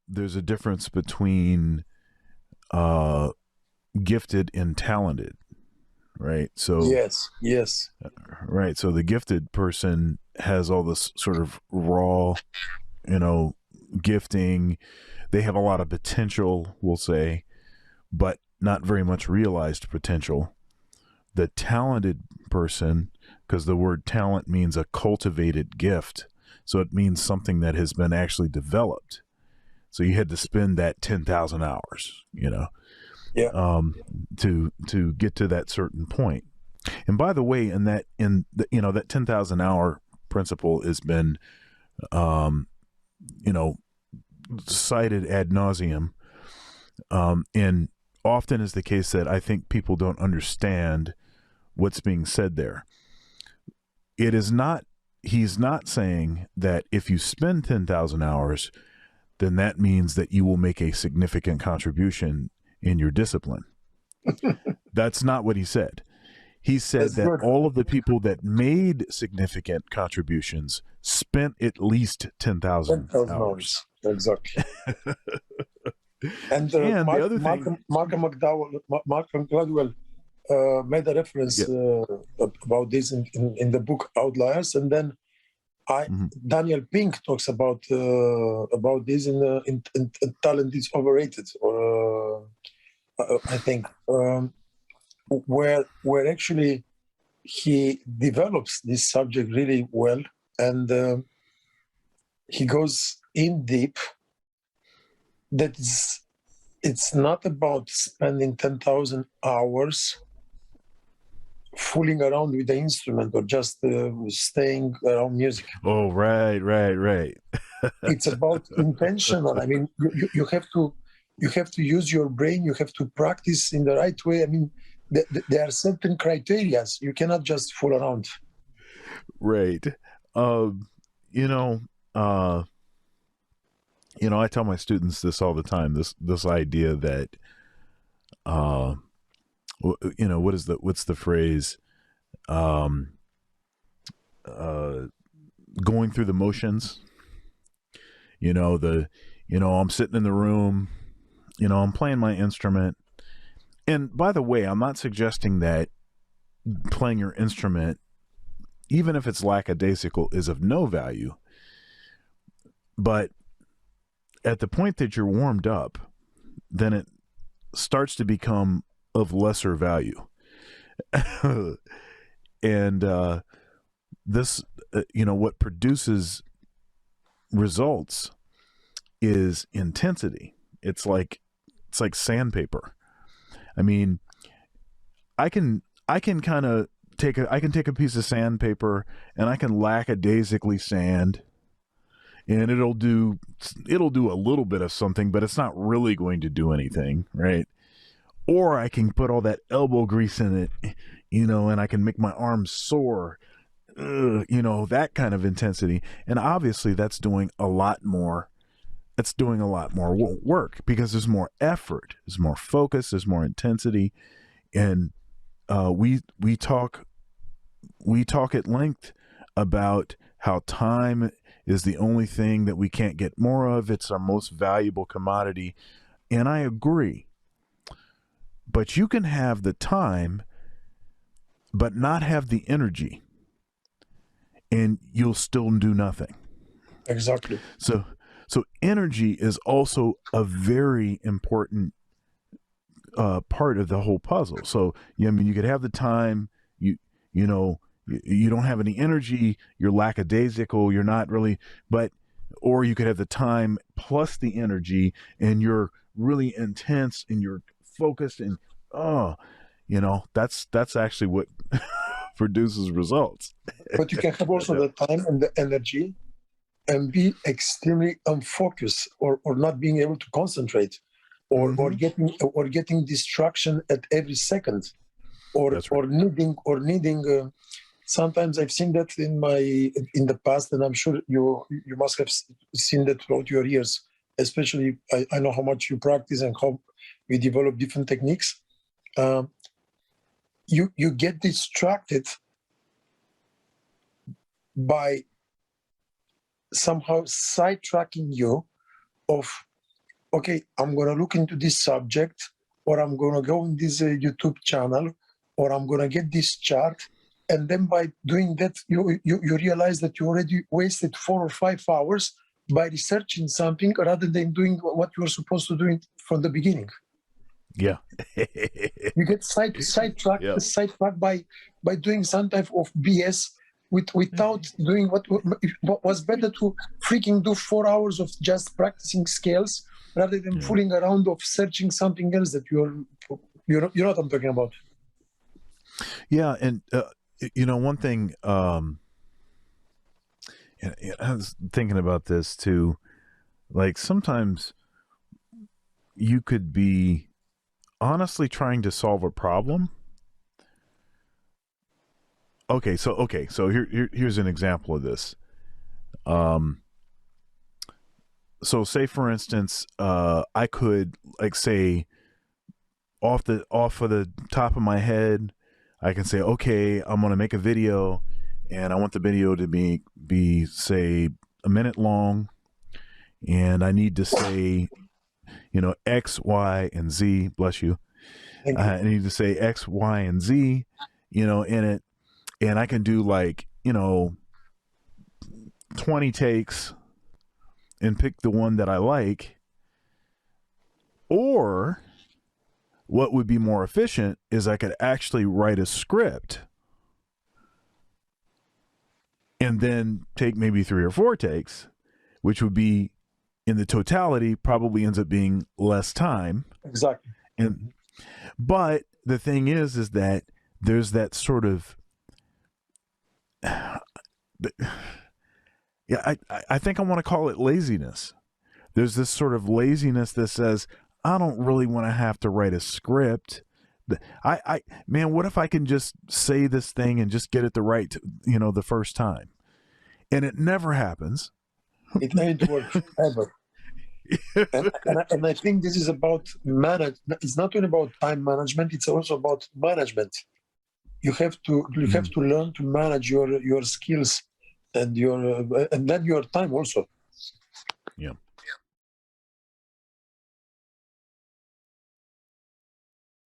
there's a difference between uh, gifted and talented, right? So, Yes, yes, right. So the gifted person has all this sort of raw, you know, gifting. They have a lot of potential, we'll say, but not very much realized potential. The talented person, because the word talent means a cultivated gift, so it means something that has been actually developed. So you had to spend that 10,000 hours, yeah. um, to get to that certain point. And by the way, that 10,000 hour principle has been um, you know cited ad nauseum, and often is the case that I think people don't understand what's being said there. It is not. He's not saying that if you spend 10,000 hours, then that means that you will make a significant contribution in your discipline. That's not what he said. He said That's that good. all of the people that made significant contributions spent at least 10,000 10,000 hours. hours. Exactly. And And the other thing, Malcolm Gladwell made a reference yeah, about this in the book Outliers, and then I mhm. Daniel Pink talks about this in Talent is Overrated, or I think where actually he develops this subject really well, and he goes in deep. That is, it's not about spending 10,000 hours fooling around with the instrument or just staying around music. Oh, right. It's about intentional. I mean, you have to use your brain. You have to practice in the right way. I mean, there are certain criterias. You cannot just fool around. Right. Um, you know, uh, I tell my students this all the time. This idea that, uh, what's the phrase? Um, uh, Going through the motions. I'm sitting in the room. I'm playing my instrument. And by the way, I'm not suggesting that playing your instrument, even if it's lackadaisical, is of no value. But at the point that you're warmed up, then it starts to become of lesser value. And this, what produces results is intensity. It's like sandpaper. I mean, I can kind of take a piece of sandpaper and I can lackadaisically sand, and it'll do a little bit of something, but it's not really going to do anything, right? Or I can put all that elbow grease in it, and I can make my arms sore, that kind of intensity. And obviously that's doing a lot more. It's doing a lot more work because there's more effort, there's more focus, there's more intensity. And we talk at length about how time is the only thing that we can't get more of. It's our most valuable commodity. And I agree. But you can have the time, but not have the energy, and you'll still do nothing. Exactly. So energy is also a very important part of the whole puzzle. So, yeah, I mean, you could have the time, you know, you don't have any energy, you're lackadaisical, you're not really, but, or you could have the time plus the energy, and you're really intense and you're focused, and that's actually what produces results. But you can have also the time and the energy and be extremely unfocused, or not being able to concentrate, Mm-hmm. or getting distraction at every second, That's right. or needing sometimes I've seen that in the past, and I'm sure you must have seen that throughout your years. Especially, I know how much you practice and how we develop different techniques. Um, you get distracted by somehow sidetracking you of okay, I'm going to look into this subject, or I'm going to go in this YouTube channel, or I'm going to get this chart. And then by doing that, you realize that you already wasted 4 or 5 hours by researching something rather than doing what you were supposed to do from the beginning. Yeah. You get sidetracked Yep. by doing some type of BS without doing what was better to freaking do 4 hours of just practicing scales rather than fooling around of searching something else that you know what I'm talking about. Yeah, and one thing, and I was thinking about this too. Like sometimes you could be honestly trying to solve a problem. Okay, so here's an example of this. So say for instance, I could like say off of the top of my head, I can say, okay, I'm gonna make a video, and I want the video to be say a minute long, and I need to say, X, Y, and Z. Bless you. I need to say X, Y, and Z, in it, and I can do like 20 takes and pick the one that I like. Or what would be more efficient is I could actually write a script and then take maybe 3 or 4 takes, which would be in the totality probably ends up being less time. Exactly. But the thing is that there's that sort of I think I want to call it laziness. There's this sort of laziness that says, I don't really want to have to write a script. Man, what if I can just say this thing and just get it the first time? And it never happens. It ain't work ever. and I think this is about it's not only about time management, it's also about management. You have to learn to manage your skills and then your time also.